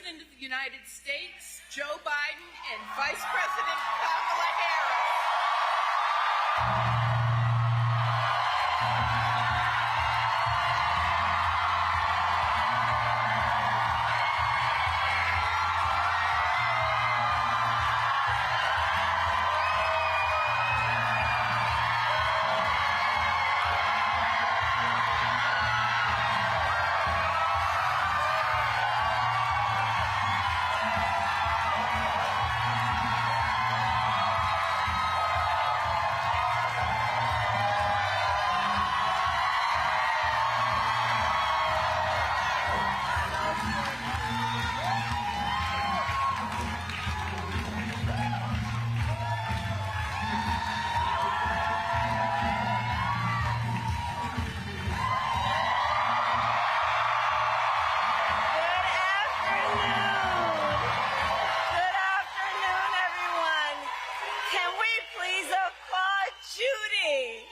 President of the United States, Joe Biden, and Vice President Kamala Harris. Judy.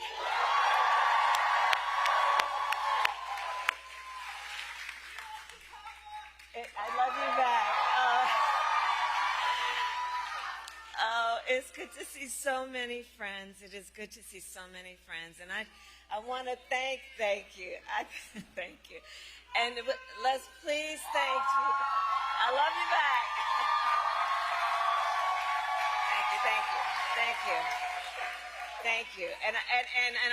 I love you back. It's good to see so many friends. It is good to see so many friends. And I want to thank you. Thank you. And let's please thank you. I love you back. Thank you. And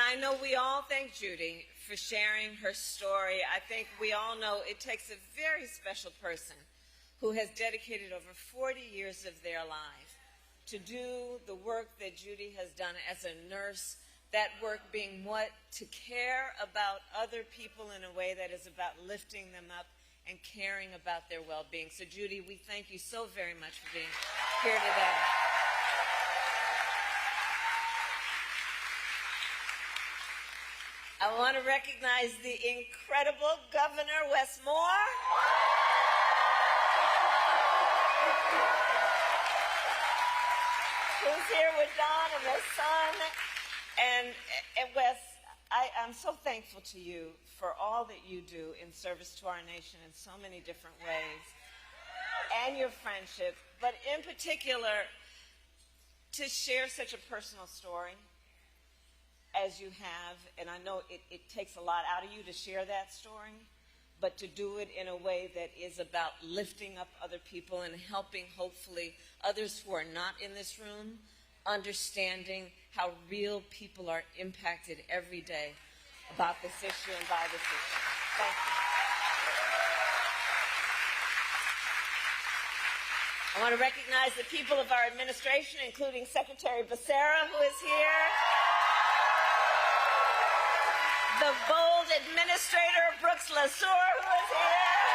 I know we all thank Judy for sharing her story. I think we all know it takes a very special person who has dedicated over 40 years of their life to do the work that Judy has done as a nurse, that work being what? To care about other people in a way that is about lifting them up and caring about their well-being. So Judy, we thank you so very much for being here today. I want to recognize the incredible Governor Wes Moore. Who's here with Don and their son. And Wes, I'm so thankful to you for all that you do in service to our nation in so many different ways, and your friendship, but in particular, to share such a personal story as you have, and I know it takes a lot out of you to share that story, but to do it in a way that is about lifting up other people and helping, hopefully, others who are not in this room, understanding how real people are impacted every day about this issue and by this issue. Thank you. I want to recognize the people of our administration, including Secretary Becerra, who is here, the bold administrator, Brooks LaSure, who is here,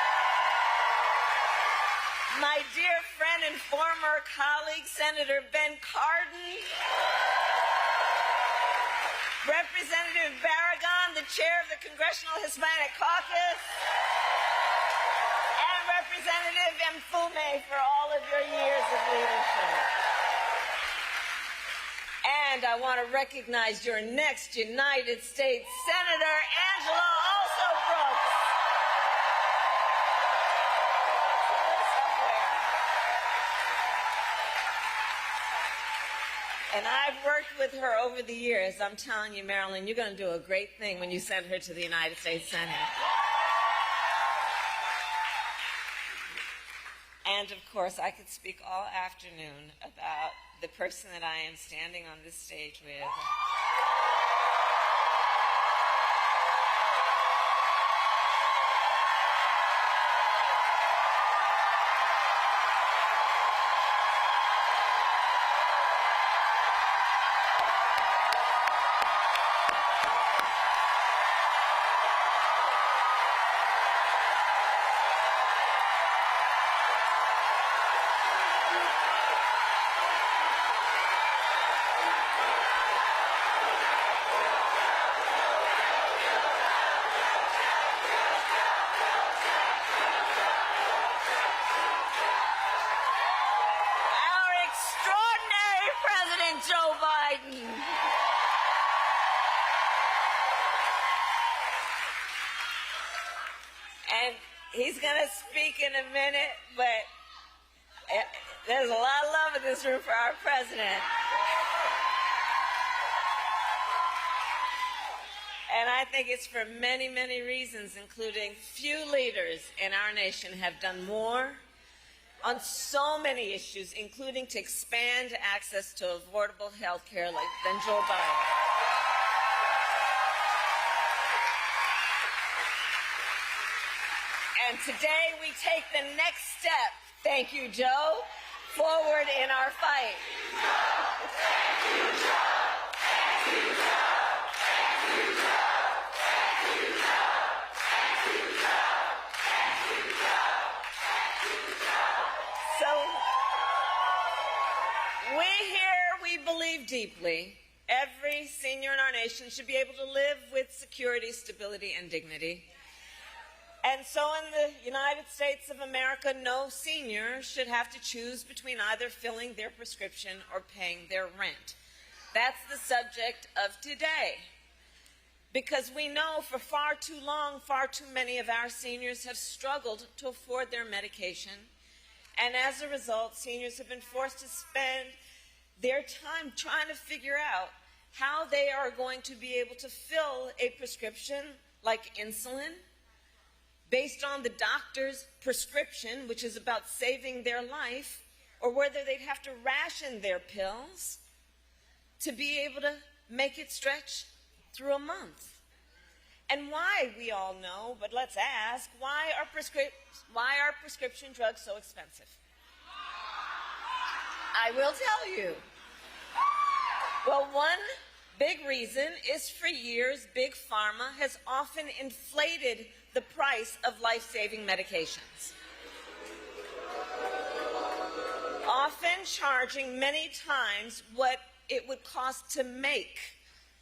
my dear friend and former colleague, Senator Ben Cardin, Representative Barragan, the chair of the Congressional Hispanic Caucus, and Representative Mfume for all of your years of leadership. And I want to recognize your next United States Senator, Angela also Brooks. And I've worked with her over the years. I'm telling you, Marilyn, you're going to do a great thing when you send her to the United States Senate. And, of course, I could speak all afternoon about the person that I am standing on this stage with. Joe Biden. And he's going to speak speak in a minute, but there's a lot of love in this room for our president. And I think it's for many, many reasons, including few leaders in our nation have done more on so many issues, including to expand access to affordable health care than Joe Biden. And today we take the next step, thank you, Joe, forward in our fight. Thank you, Joe. Thank you, Joe. We believe deeply every senior in our nation should be able to live with security, stability, and dignity. And so in the United States of America, no senior should have to choose between either filling their prescription or paying their rent. That's the subject of today. Because we know for far too long, far too many of our seniors have struggled to afford their medication. And as a result, seniors have been forced to spend their time trying to figure out how they are going to be able to fill a prescription like insulin based on the doctor's prescription, which is about saving their life, or whether they'd have to ration their pills to be able to make it stretch through a month. And why, we all know, but let's ask, why are prescription drugs so expensive? I will tell you. Well, one big reason is for years, Big Pharma has often inflated the price of life-saving medications, often charging many times what it would cost to make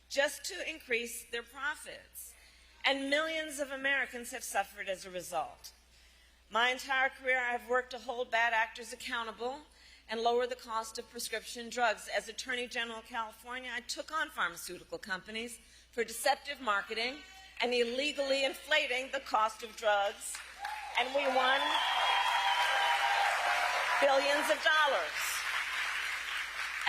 just to increase their profits. And millions of Americans have suffered as a result. My entire career, I have worked to hold bad actors accountable and lower the cost of prescription drugs. As Attorney General of California, I took on pharmaceutical companies for deceptive marketing and illegally inflating the cost of drugs, and we won billions of dollars.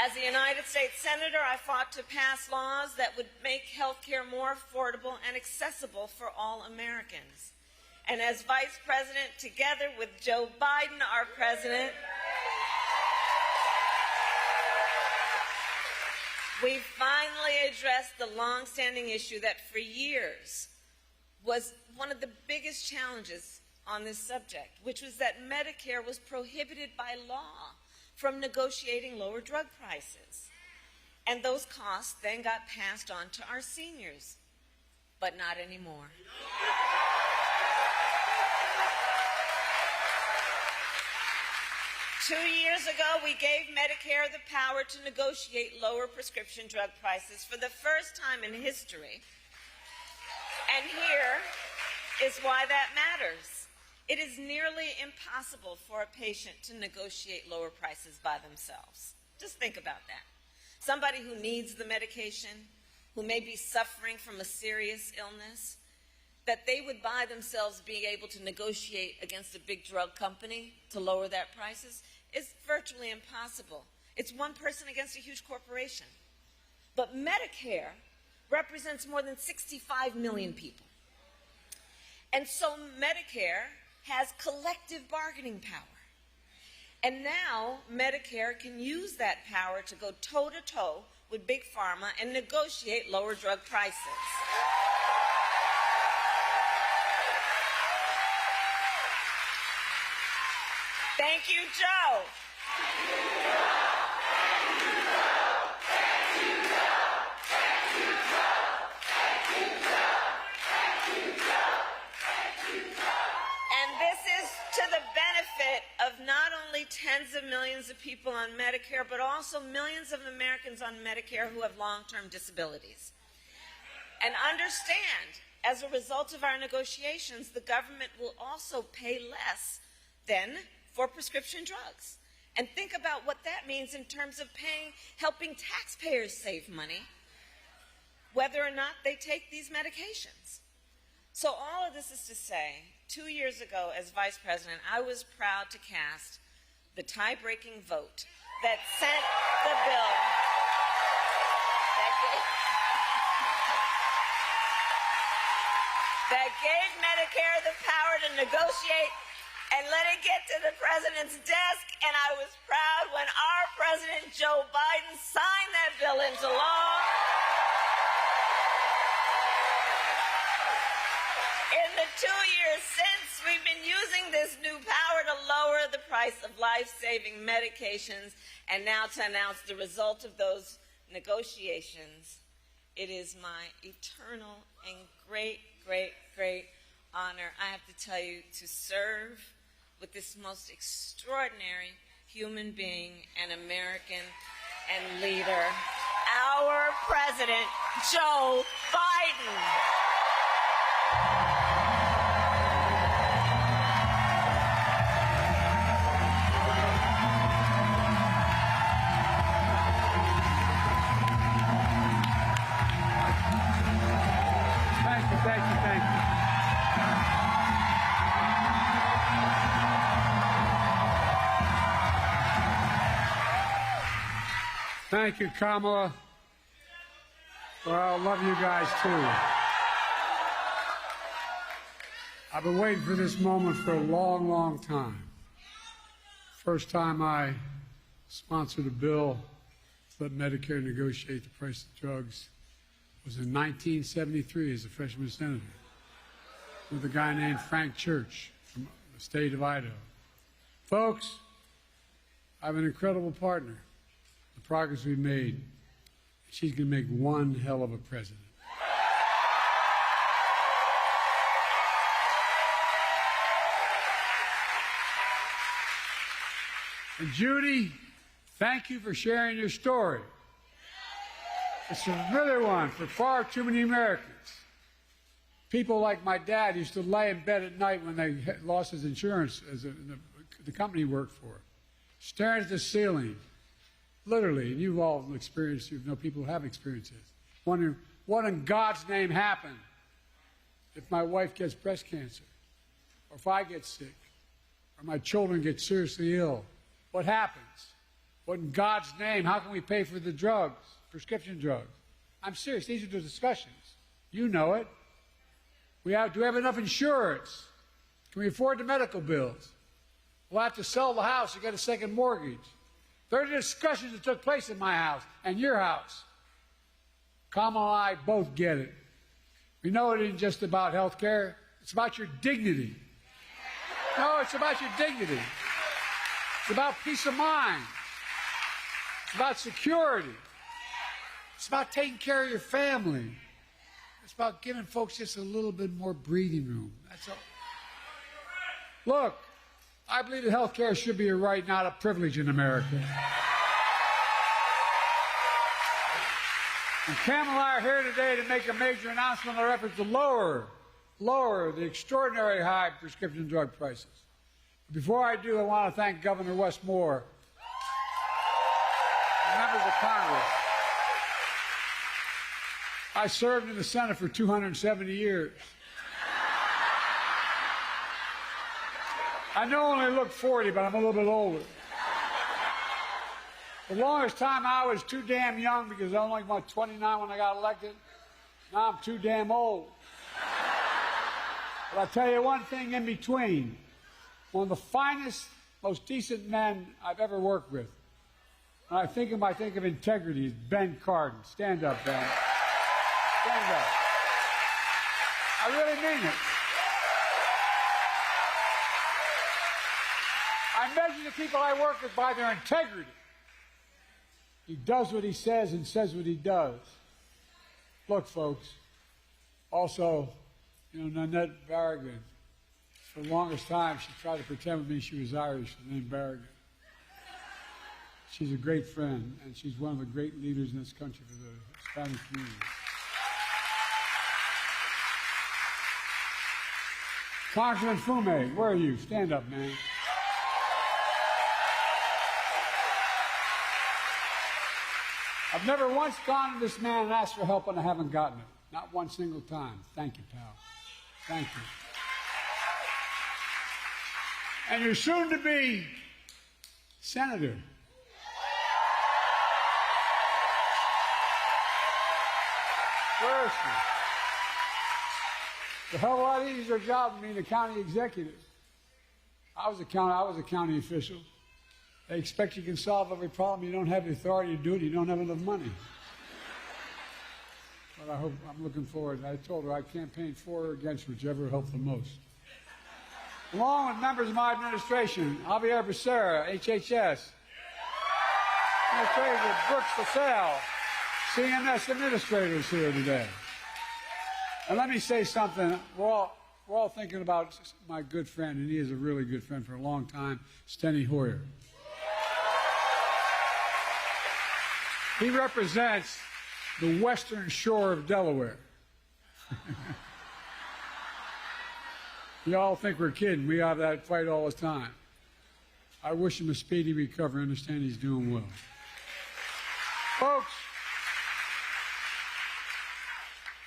As a United States Senator, I fought to pass laws that would make health care more affordable and accessible for all Americans. And as Vice President, together with Joe Biden, our president, we finally addressed the long-standing issue that for years was one of the biggest challenges on this subject, which was that Medicare was prohibited by law from negotiating lower drug prices. And those costs then got passed on to our seniors, but not anymore. 2 years ago, we gave Medicare the power to negotiate lower prescription drug prices for the first time in history. And here is why that matters. It is nearly impossible for a patient to negotiate lower prices by themselves. Just think about that. Somebody who needs the medication, who may be suffering from a serious illness, that they would by themselves be able to negotiate against a big drug company to lower their prices is virtually impossible. It's one person against a huge corporation. But Medicare represents more than 65 million people. And so Medicare has collective bargaining power. And now Medicare can use that power to go toe-to-toe with Big Pharma and negotiate lower drug prices. Thank you, Joe. Of not only tens of millions of people on Medicare, but also millions of Americans on Medicare who have long-term disabilities. And understand, as a result of our negotiations, the government will also pay less than for prescription drugs. And think about what that means in terms of helping taxpayers save money, whether or not they take these medications. So all of this is to say, 2 years ago as vice president, I was proud to cast the tie-breaking vote that sent the bill that gave Medicare the power to negotiate and let it get to the president's desk. And I was proud when our president, Joe Biden, signed that bill into law. In the 2 years since, we've been using this new power to lower the price of life-saving medications, and now to announce the result of those negotiations. It is my eternal and great, great, great honor, I have to tell you, to serve with this most extraordinary human being and American and leader, our President, Joe Biden. Thank you, Kamala. Well, I love you guys, too. I've been waiting for this moment for a long, long time. First time I sponsored a bill to let Medicare negotiate the price of drugs was in 1973 as a freshman senator with a guy named Frank Church from the state of Idaho. Folks, I have an incredible partner. The progress we've made, she's going to make one hell of a president. And Judy, thank you for sharing your story. It's a really one for far too many Americans. People like my dad used to lay in bed at night when they lost his insurance as the company he worked for, staring at the ceiling. Literally, and you've all experienced, you know people who have experiences, wondering what in God's name happened if my wife gets breast cancer, or if I get sick, or my children get seriously ill. What happens? What in God's name, how can we pay for the drugs, prescription drugs? I'm serious, these are the discussions. You know it. Do we have enough insurance? Can we afford the medical bills? We'll have to sell the house to get a second mortgage. There are discussions that took place in my house and your house. Kamala and I both get it. We know it isn't just about health care. It's about your dignity. No, it's about your dignity. It's about peace of mind. It's about security. It's about taking care of your family. It's about giving folks just a little bit more breathing room. That's all. Look, I believe that health care should be a right, not a privilege in America. And Kamala and I are here today to make a major announcement on our efforts to lower the extraordinary high prescription drug prices. Before I do, I want to thank Governor Wes Moore and members of Congress. I served in the Senate for 270 years. I know I only look 40, but I'm a little bit older. The longest time I was too damn young because I was only about 29 when I got elected. Now I'm too damn old. But I'll tell you one thing in between. One of the finest, most decent men I've ever worked with. When I think of integrity, is Ben Cardin. Stand up, Ben. Stand up. I really mean it. I measure the people I work with by their integrity. He does what he says and says what he does. Look, folks, also, Nanette Barragan, for the longest time, she tried to pretend with me she was Irish, her name Barragan. She's a great friend, and she's one of the great leaders in this country for the Hispanic community. Congressman Fume, where are you? Stand up, man. I've never once gone to this man and asked for help and I haven't gotten it. Not one single time. Thank you, pal. Thank you. and your soon-to-be senator. Where is she? The hell of a lot easier job than being a county executive. I was a county official. They expect you can solve every problem. You don't have the authority to do it. You don't have enough money. But I'm looking forward. I told her I campaigned for or against whichever helped the most. Along with members of my administration, Javier Becerra, HHS, Administrator Brooks Fassell, CMS administrators here today. And let me say something. We're all thinking about my good friend, and he is a really good friend for a long time, Steny Hoyer. He represents the western shore of Delaware. You all think we're kidding. We have that fight all the time. I wish him a speedy recovery. I understand he's doing well. Folks,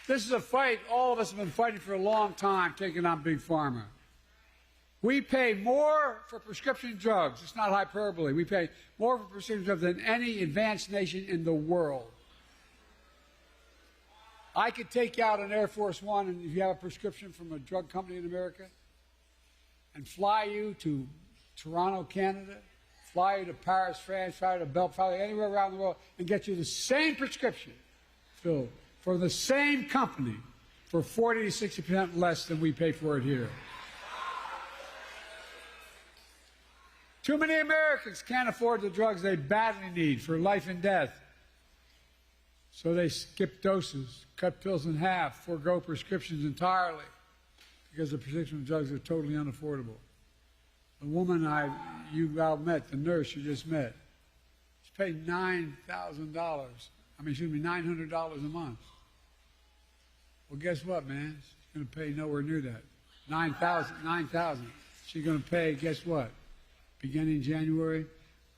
this is a fight all of us have been fighting for a long time, taking on Big Pharma. We pay more for prescription drugs. It's not hyperbole. We pay more for prescription drugs than any advanced nation in the world. I could take you out on Air Force One, and if you have a prescription from a drug company in America, and fly you to Toronto, Canada, fly you to Paris, France, fly you to Belgium, fly you anywhere around the world, and get you the same prescription filled for the same company for 40 to 60% less than we pay for it here. Too many Americans can't afford the drugs they badly need for life and death. So they skip doses, cut pills in half, forego prescriptions entirely because the prescription drugs are totally unaffordable. The woman you all met, the nurse you just met, she's paid $900 a month. Well, guess what, man? She's going to pay nowhere near that. $9,000. She's going to pay, guess what? Beginning January,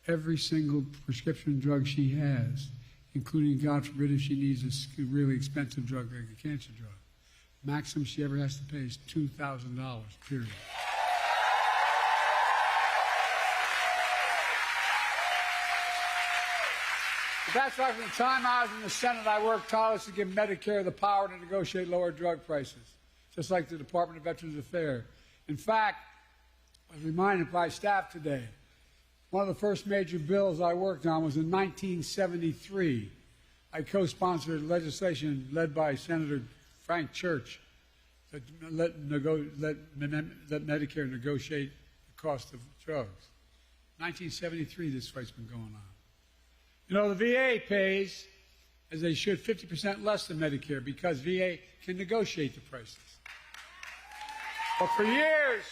every single prescription drug she has, including, God forbid, if she needs a really expensive drug like a cancer drug. Maximum she ever has to pay is $2,000, period. But that's why from the time I was in the Senate, I worked tirelessly to give Medicare the power to negotiate lower drug prices, just like the Department of Veterans Affairs. In fact, I was reminded by staff today, one of the first major bills I worked on was in 1973. I co-sponsored legislation led by Senator Frank Church that let Medicare negotiate the cost of drugs. 1973, this fight's been going on. You know, the VA pays, as they should, 50% less than Medicare because VA can negotiate the prices. But for years,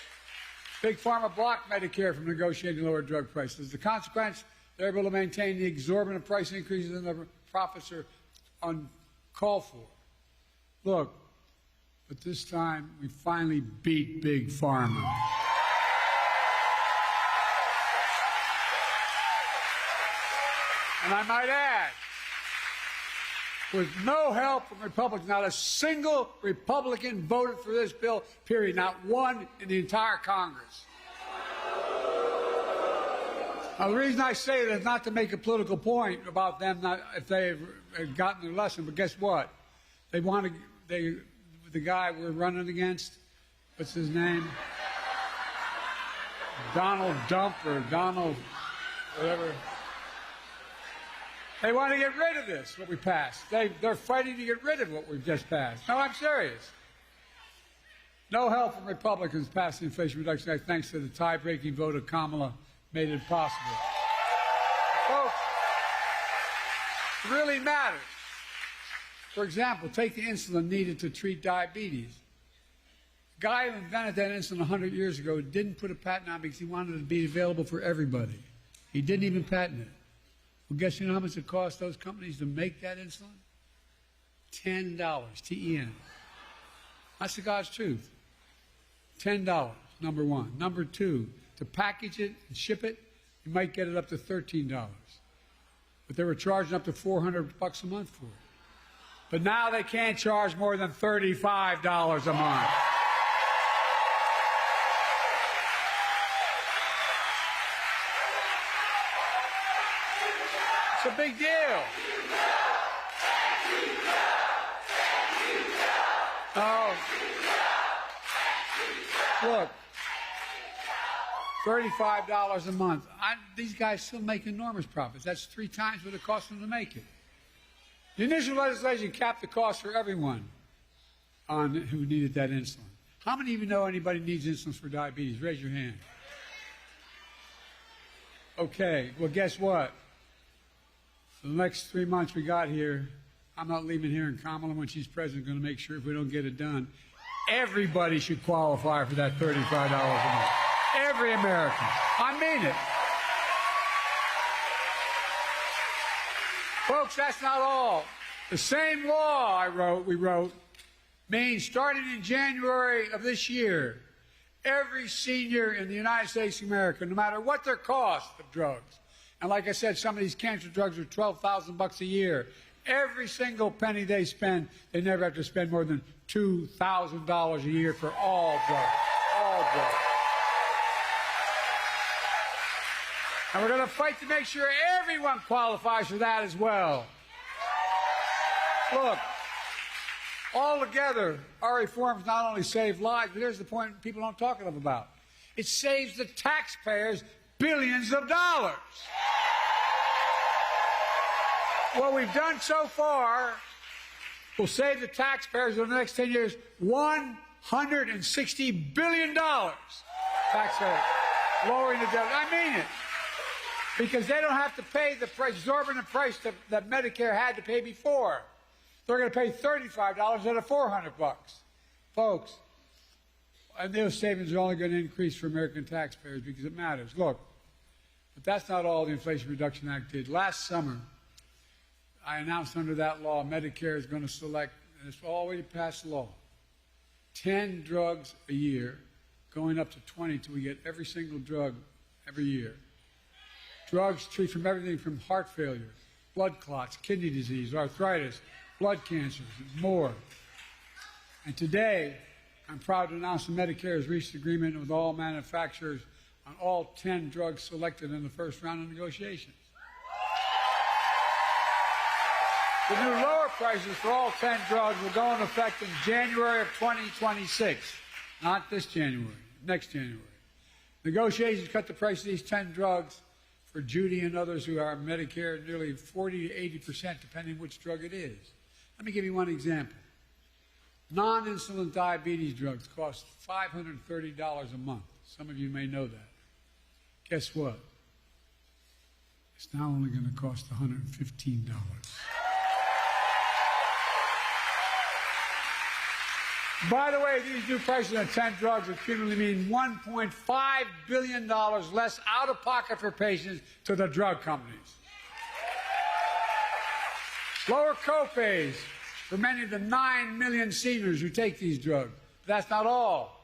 Big Pharma blocked Medicare from negotiating lower drug prices. As a consequence, they're able to maintain the exorbitant price increases and the profits are uncalled for. Look, but this time we finally beat Big Pharma. And I might add, with no help from Republicans, not a single Republican voted for this bill, period, not one in the entire Congress. Now, the reason I say that is not to make a political point about them, if they've gotten their lesson, but guess what? The guy we're running against, what's his name? Donald Dump or Donald, whatever. They want to get rid of this, what we passed. They're fighting to get rid of what we've just passed. No, I'm serious. No help from Republicans passed the Inflation Reduction Act thanks to the tie-breaking vote of Kamala made it possible. Folks, it really matters. For example, take the insulin needed to treat diabetes. The guy who invented that insulin 100 years ago didn't put a patent on it because he wanted it to be available for everybody. He didn't even patent it. Well, guess you know how much it cost those companies to make that insulin? $10, T-E-N. That's the God's truth. $10, number one. Number two, to package it and ship it, you might get it up to $13. But they were charging up to $400 a month for it. But now they can't charge more than $35 a month. It's a big deal. Oh, look, $35 a month. These guys still make enormous profits. That's 3 times what it costs them to make it. The initial legislation capped the cost for everyone on who needed that insulin. How many of you know anybody needs insulin for diabetes? Raise your hand. Okay, well, guess what? For the next 3 months we got here, I'm not leaving here, and Kamala, when she's president, going to make sure if we don't get it done, everybody should qualify for that $35 a month. Every American. I mean it. Folks, that's not all. The same law we wrote, means starting in January of this year, every senior in the United States of America, no matter what their cost of drugs, and like I said, some of these cancer drugs are $12,000 a year. Every single penny they spend, they never have to spend more than $2,000 a year for all drugs. All drugs. And we're going to fight to make sure everyone qualifies for that as well. Look, all together, our reforms not only save lives, but here's the point people don't talk enough about. It saves the taxpayers billions of dollars. What we've done so far will save the taxpayers in the next 10 years $160 billion. Taxpayers, lowering the debt. I mean it. Because they don't have to pay the exorbitant price that Medicare had to pay before. They're going to pay $35 instead of $400. Folks, and those savings are only going to increase for American taxpayers because it matters. Look, but that's not all the Inflation Reduction Act did. Last summer, I announced under that law Medicare is going to select, and it's already passed law, 10 drugs a year, going up to 20 until we get every single drug every year. Drugs treat from everything from heart failure, blood clots, kidney disease, arthritis, blood cancers, and more. And today, I'm proud to announce that Medicare has reached agreement with all manufacturers on all 10 drugs selected in the first round of negotiations. The new lower prices for all 10 drugs will go into effect in January of 2026, not this January, next January. Negotiations cut the price of these 10 drugs for Judy and others who are Medicare nearly 40 to 80%, depending on which drug it is. Let me give you one example. Non-insulin diabetes drugs cost $530 a month. Some of you may know that. Guess what? It's now only going to cost $115. By the way, these new prices on 10 drugs will cumulatively mean $1.5 billion less out of pocket for patients to the drug companies. Lower copays for many of the 9 million seniors who take these drugs. But that's not all.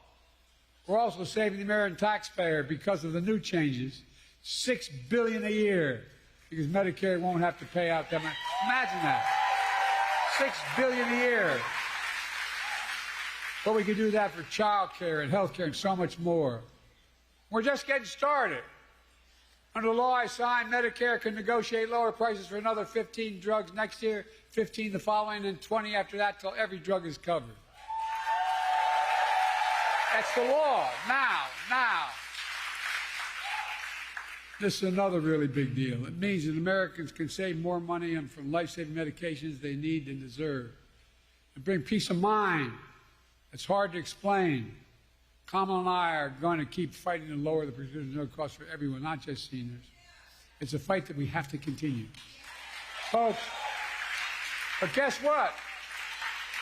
We're also saving the American taxpayer because of the new changes, $6 billion a year, because Medicare won't have to pay out them. Imagine that. $6 billion a year. But we could do that for child care and health care and so much more. We're just getting started. Under the law I signed, Medicare can negotiate lower prices for another 15 drugs next year, 15 the following, and 20 after that till every drug is covered. That's the law. Now. This is another really big deal. It means that Americans can save more money on from life-saving medications they need and deserve, and bring peace of mind. It's hard to explain. Kamala and I are going to keep fighting to lower the prescription drug costs for everyone, not just seniors. It's a fight that we have to continue. Folks, but guess what?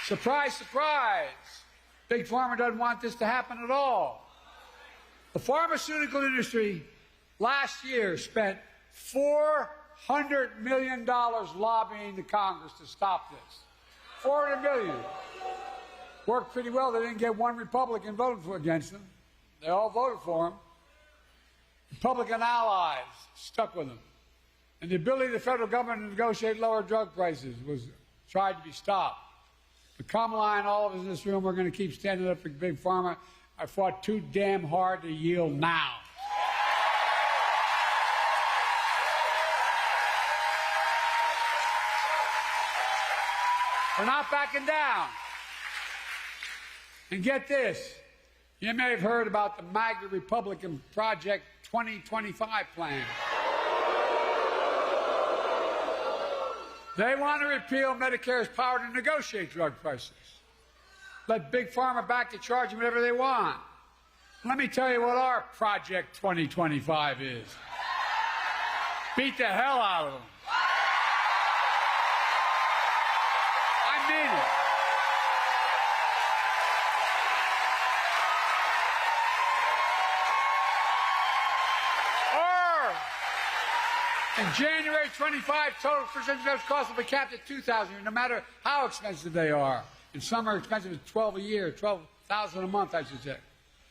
Surprise, surprise. Big Pharma doesn't want this to happen at all. The pharmaceutical industry last year spent $400 million lobbying the Congress to stop this. $400 million. Worked pretty well. They didn't get one Republican voted against them. They all voted for him. Republican allies stuck with them. And the ability of the federal government to negotiate lower drug prices was tried to be stopped. But Kamala and all of us in this room are going to keep standing up for Big Pharma. I fought too damn hard to yield now. We're not backing down. And get this. You may have heard about the MAGA Republican Project 2025 plan. They want to repeal Medicare's power to negotiate drug prices. Let Big Pharma back to charge whatever they want. Let me tell you what our Project 2025 is. Beat the hell out of them. I mean it. In January 25, total prescription drugs costs will be capped at $2,000, no matter how expensive they are. And some are expensive as $12 a year, $12,000 a month, I should say.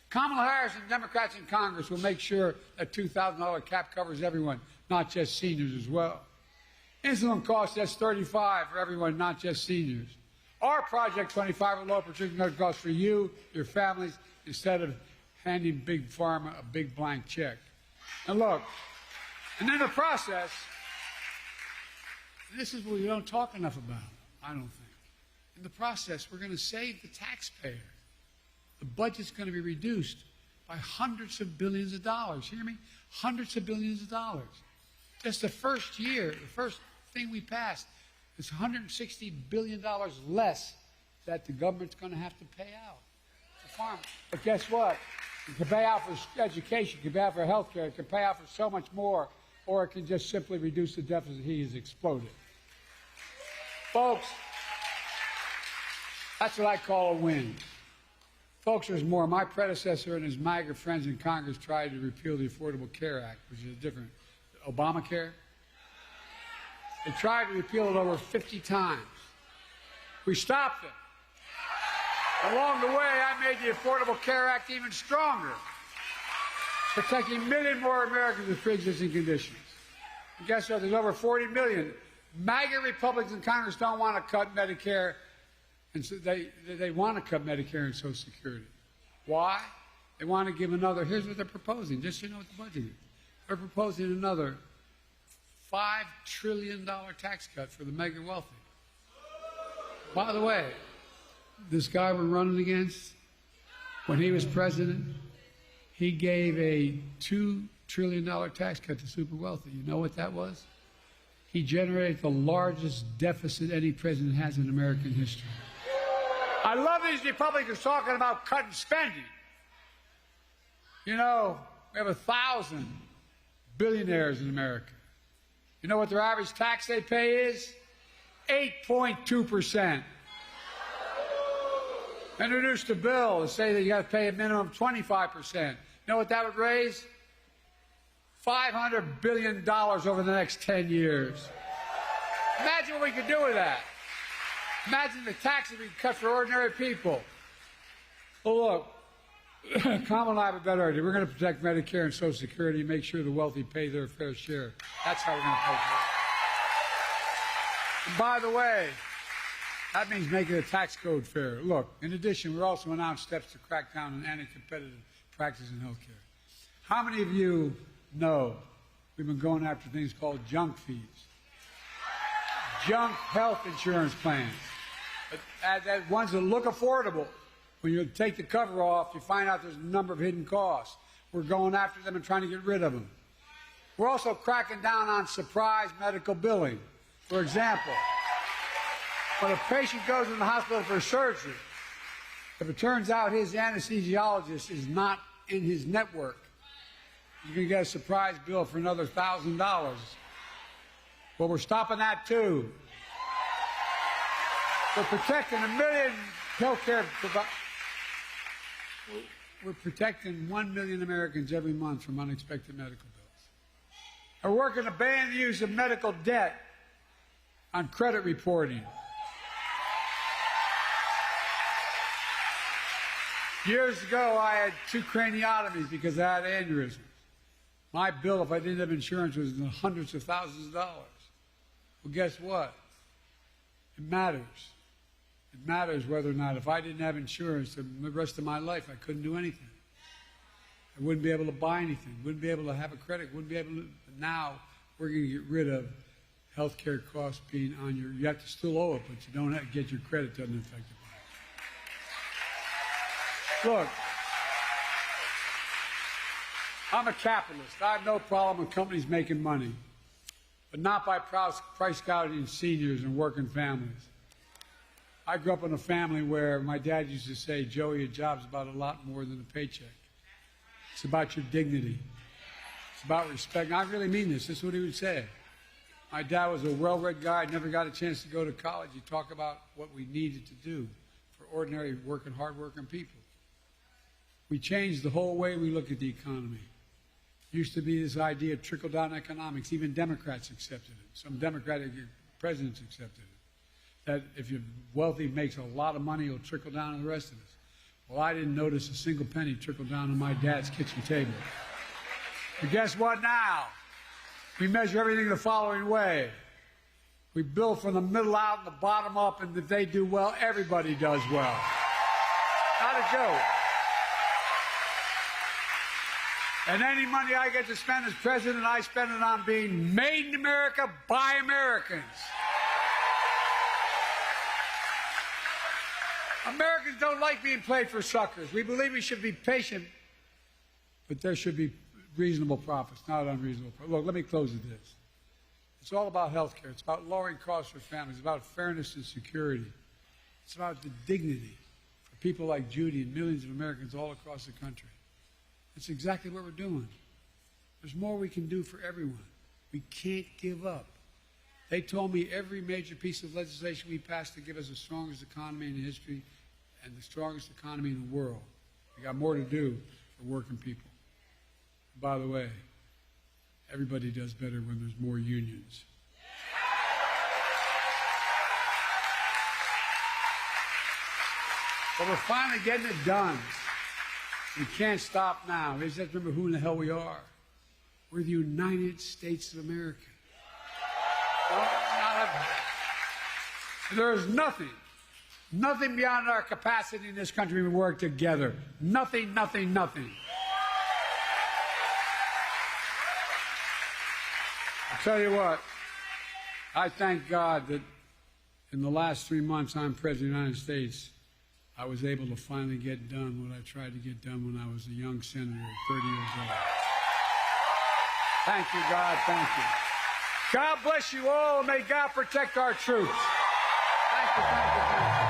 Kamala Harris and Democrats in Congress will make sure that $2,000 cap covers everyone, not just seniors as well. Insulin costs, that's $35 for everyone, not just seniors. Our Project 25 will lower prescription drug costs for you, your families, instead of handing Big Pharma a big blank check. And look, and in the process, this is what we don't talk enough about, I don't think. In the process, we're going to save the taxpayer. The budget's going to be reduced by hundreds of billions of dollars. Hear me? Hundreds of billions of dollars. Just the first year, the first thing we passed, is $160 billion less that the government's going to have to pay out to farmers. But guess what? It can pay out for education, it can pay out for health care, it can pay out for so much more, or it can just simply reduce the deficit. He has exploded. Folks, that's what I call a win. Folks, there's more. My predecessor and his MAGA friends in Congress tried to repeal the Affordable Care Act, which is different. Obamacare. They tried to repeal it over 50 times. We stopped them. Along the way, I made the Affordable Care Act even stronger, protecting a million more Americans with pre-existing conditions. And guess what? There's over 40 million. MAGA Republicans in Congress don't want to cut Medicare, and so they want to cut Medicare and Social Security. Why? They want to give another, here's what they're proposing, just so you know what the budget is. They're proposing another $5 trillion tax cut for the mega wealthy. By the way, this guy we're running against, when he was president, he gave a $2 trillion tax cut to super wealthy. You know what that was? He generated the largest deficit any president has in American history. I love these Republicans talking about cutting spending. You know, we have 1,000 billionaires in America. You know what their average tax they pay is? 8.2%. Introduced a bill to say that you got to pay a minimum of 25%. You know what that would raise? $500 billion over the next 10 years. Imagine what we could do with that. Imagine the taxes we could cut for ordinary people. Well, look, Kamala and I have a better idea. We're going to protect Medicare and Social Security and make sure the wealthy pay their fair share. That's how we're going to pay for it. And by the way, that means making the tax code fair. Look, in addition, we're also announced steps to crack down on anti-competitive practices in health care. How many of you know we've been going after things called junk fees? Junk health insurance plans. That ones that look affordable. When you take the cover off, you find out there's a number of hidden costs. We're going after them and trying to get rid of them. We're also cracking down on surprise medical billing. For example, when a patient goes in the hospital for surgery, if it turns out his anesthesiologist is not in his network, you can get a surprise bill for another $1,000. Well, we're stopping that too. We're protecting a million healthcare providers. We're protecting 1 million Americans every month from unexpected medical bills. We're working to ban the use of medical debt on credit reporting. Years ago, I had 2 craniotomies because I had aneurysms. My bill, if I didn't have insurance, was in the hundreds of thousands of dollars. Well, guess what? It matters. It matters whether or not, if I didn't have insurance the rest of my life, I couldn't do anything. I wouldn't be able to buy anything, wouldn't be able to have a credit, wouldn't be able to. Now, we're going to get rid of health care costs being on you have to still owe it, but you don't have to get your credit doesn't affect it. Look, I'm a capitalist. I have no problem with companies making money, but not by price gouging seniors and working families. I grew up in a family where my dad used to say, Joey, a job's about a lot more than a paycheck. It's about your dignity. It's about respect. And I really mean this. This is what he would say. My dad was a well-read guy, never got a chance to go to college. He talked about what we needed to do for ordinary working, hard-working people. We changed the whole way we look at the economy. Used to be this idea of trickle-down economics. Even Democrats accepted it. Some Democratic presidents accepted it. That if you're wealthy, makes a lot of money, it'll trickle down to the rest of us. Well, I didn't notice a single penny trickle down on my dad's kitchen table. But guess what now? We measure everything the following way. We build from the middle out and the bottom up, and if they do well, everybody does well. Not a joke. And any money I get to spend as president, I spend it on being made in America by Americans. Americans don't like being played for suckers. We believe we should be patient, but there should be reasonable profits, not unreasonable profits. Look, let me close with this. It's all about health care. It's about lowering costs for families. It's about fairness and security. It's about the dignity for people like Judy and millions of Americans all across the country. That's exactly what we're doing. There's more we can do for everyone. We can't give up. They told me every major piece of legislation we passed to give us the strongest economy in history and the strongest economy in the world. We got more to do for working people. And by the way, everybody does better when there's more unions. But we're finally getting it done. We can't stop now. We just have to remember who in the hell we are. We're the United States of America. There is nothing beyond our capacity in this country. We work together. Nothing. I'll tell you what, I thank God that in the last 3 months I'm President of the United States, I was able to finally get done what I tried to get done when I was a young senator at 30 years old. Thank you, God. Thank you. God bless you all, and may God protect our troops. Thank you.